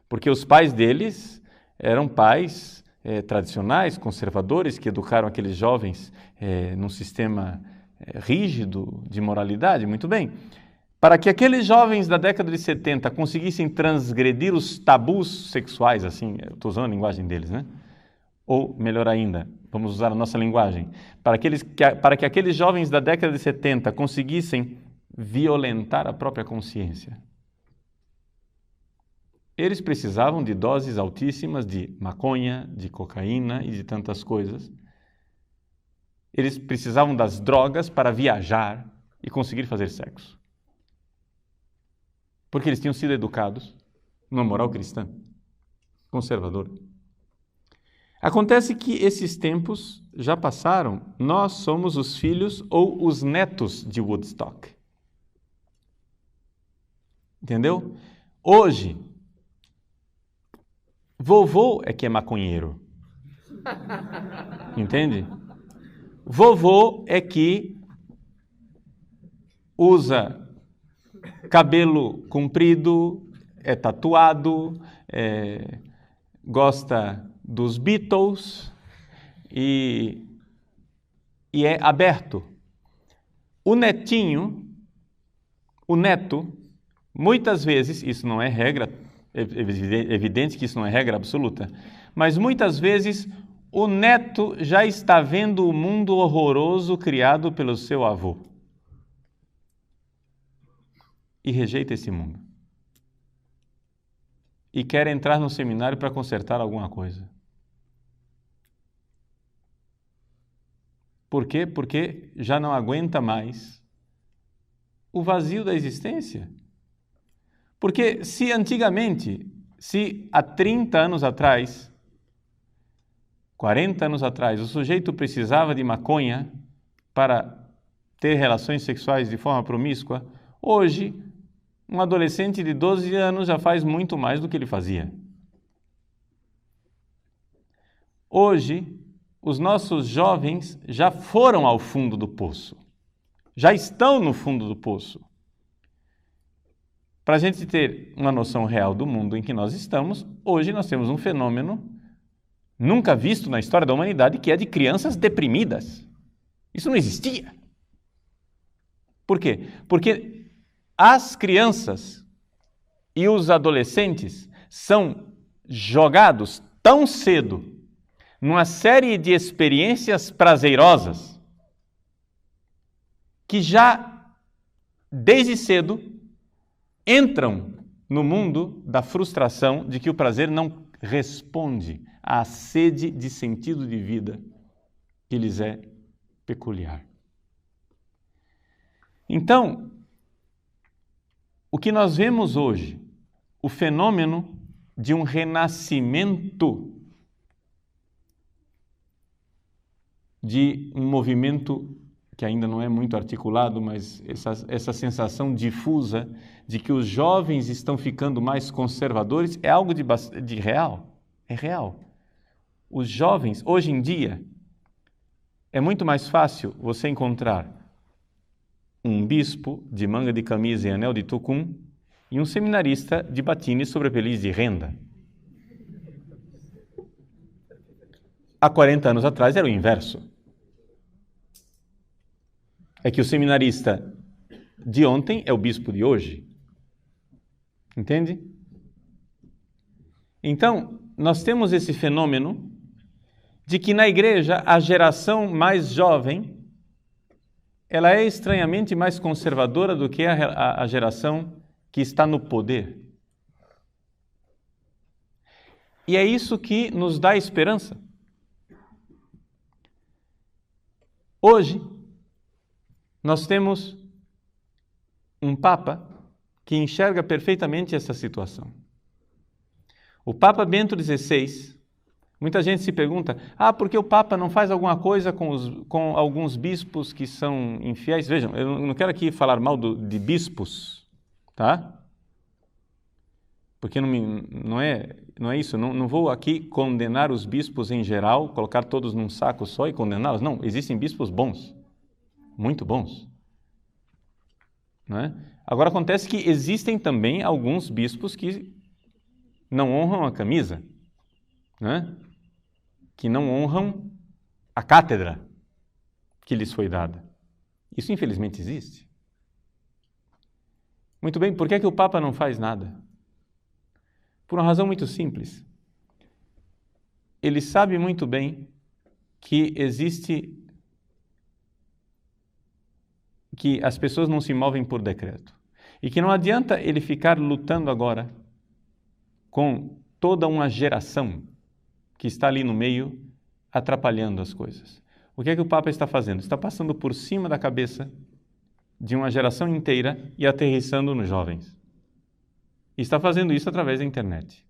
Porque os pais deles eram pais tradicionais, conservadores, que educaram aqueles jovens num sistema rígido de moralidade, muito bem. Para que aqueles jovens da década de 70 conseguissem transgredir os tabus sexuais, assim, eu estou usando a linguagem deles, né? Ou, melhor ainda, vamos usar a nossa linguagem, para que aqueles jovens da década de 70 conseguissem violentar a própria consciência, eles precisavam de doses altíssimas de maconha, de cocaína e de tantas coisas. Eles precisavam das drogas para viajar e conseguir fazer sexo. Porque eles tinham sido educados numa moral cristã, conservadora. Acontece que esses tempos já passaram. Nós somos os filhos ou os netos de Woodstock. Entendeu? Hoje, vovô é que é maconheiro. Entende? Vovô é que usa cabelo comprido, é tatuado, gosta dos Beatles e é aberto. O neto, muitas vezes, isso não é regra, é evidente que isso não é regra absoluta, mas muitas vezes o neto já está vendo o mundo horroroso criado pelo seu avô e rejeita esse mundo e quer entrar no seminário para consertar alguma coisa. Por quê? Porque já não aguenta mais o vazio da existência. Porque se antigamente, se há 30 anos atrás, 40 anos atrás, o sujeito precisava de maconha para ter relações sexuais de forma promíscua, hoje, um adolescente de 12 anos já faz muito mais do que ele fazia. Hoje, os nossos jovens já foram ao fundo do poço, já estão no fundo do poço. Para a gente ter uma noção real do mundo em que nós estamos, hoje nós temos um fenômeno nunca visto na história da humanidade, que é de crianças deprimidas. Isso não existia. Por quê? Porque as crianças e os adolescentes são jogados tão cedo numa série de experiências prazerosas que já, desde cedo, entram no mundo da frustração de que o prazer não responde à sede de sentido de vida que lhes é peculiar. Então, o que nós vemos hoje, o fenômeno de um renascimento de um movimento que ainda não é muito articulado, mas essa sensação difusa de que os jovens estão ficando mais conservadores é algo de real. É real. Os jovens, hoje em dia, é muito mais fácil você encontrar um bispo de manga de camisa e anel de tucum e um seminarista de batines sobre apeliz de renda. Há 40 anos atrás era o inverso. É que o seminarista de ontem é o bispo de hoje. Entende? Então, nós temos esse fenômeno de que na igreja a geração mais jovem ela é estranhamente mais conservadora do que a geração que está no poder. E é isso que nos dá esperança. Hoje, nós temos um Papa que enxerga perfeitamente essa situação. O Papa Bento XVI, muita gente se pergunta, por que o Papa não faz alguma coisa com alguns bispos que são infiéis? Vejam, eu não quero aqui falar mal de bispos, tá? Porque não é isso, não vou aqui condenar os bispos em geral, colocar todos num saco só e condená-los. Não, existem bispos bons. Muito bons. Não é? Agora acontece que existem também alguns bispos que não honram a camisa, não é? Que não honram a cátedra que lhes foi dada. Isso infelizmente existe. Muito bem, por que o Papa não faz nada? Por uma razão muito simples. Ele sabe muito bem que as pessoas não se movem por decreto. E que não adianta ele ficar lutando agora com toda uma geração que está ali no meio, atrapalhando as coisas. O que é que o Papa está fazendo? Está passando por cima da cabeça de uma geração inteira e aterrissando nos jovens. E está fazendo isso através da internet.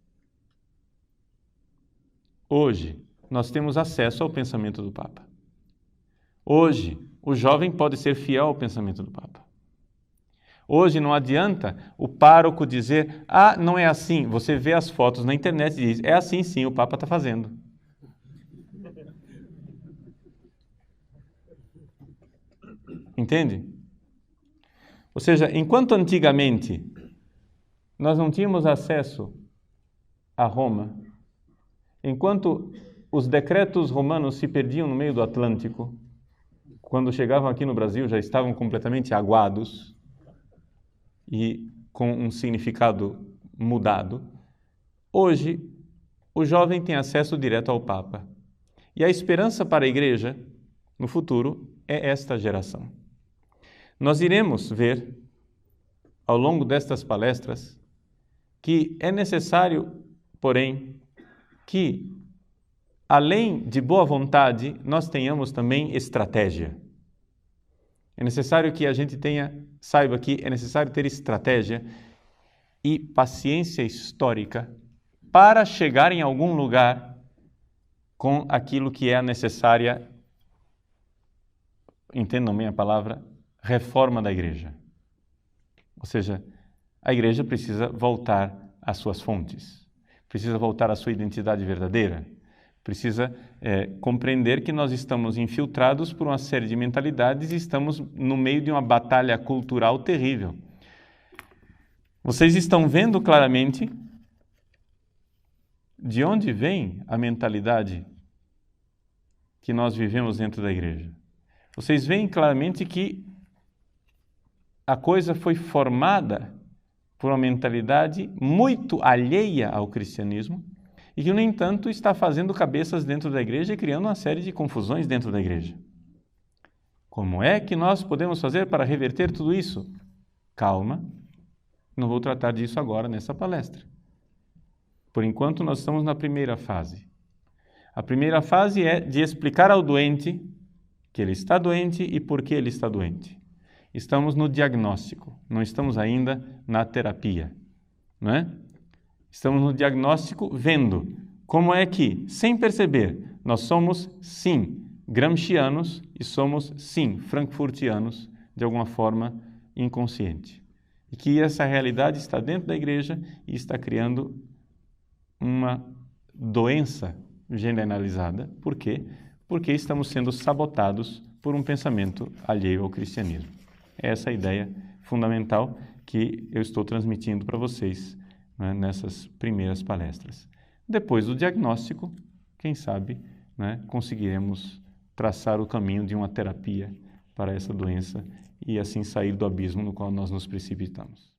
Hoje, nós temos acesso ao pensamento do Papa. Hoje, o jovem pode ser fiel ao pensamento do Papa. Hoje não adianta o pároco dizer, não é assim. Você vê as fotos na internet e diz, é assim sim, o Papa está fazendo. Entende? Ou seja, enquanto antigamente nós não tínhamos acesso a Roma, enquanto os decretos romanos se perdiam no meio do Atlântico, quando chegavam aqui no Brasil já estavam completamente aguados e com um significado mudado. Hoje, o jovem tem acesso direto ao Papa. E a esperança para a igreja, no futuro, é esta geração. Nós iremos ver, ao longo destas palestras, que é necessário, porém, que, além de boa vontade, nós tenhamos também estratégia. É necessário que a gente saiba que é necessário ter estratégia e paciência histórica para chegar em algum lugar com aquilo que é a necessária, entendam bem a palavra, reforma da igreja. Ou seja, a igreja precisa voltar às suas fontes, precisa voltar à sua identidade verdadeira, precisa compreender que nós estamos infiltrados por uma série de mentalidades e estamos no meio de uma batalha cultural terrível. Vocês estão vendo claramente de onde vem a mentalidade que nós vivemos dentro da igreja. Vocês veem claramente que a coisa foi formada por uma mentalidade muito alheia ao cristianismo e que, no entanto, está fazendo cabeças dentro da igreja e criando uma série de confusões dentro da igreja. Como é que nós podemos fazer para reverter tudo isso? Calma, não vou tratar disso agora nessa palestra. Por enquanto, nós estamos na primeira fase. A primeira fase é de explicar ao doente que ele está doente e por que ele está doente. Estamos no diagnóstico, não estamos ainda na terapia, não é? Estamos no diagnóstico vendo como é que, sem perceber, nós somos, sim, gramscianos e somos, sim, frankfurtianos, de alguma forma inconsciente. E que essa realidade está dentro da igreja e está criando uma doença generalizada. Por quê? Porque estamos sendo sabotados por um pensamento alheio ao cristianismo. Essa é a ideia fundamental que eu estou transmitindo para vocês, né, nessas primeiras palestras. Depois do diagnóstico, quem sabe, né, conseguiremos traçar o caminho de uma terapia para essa doença e assim sair do abismo no qual nós nos precipitamos.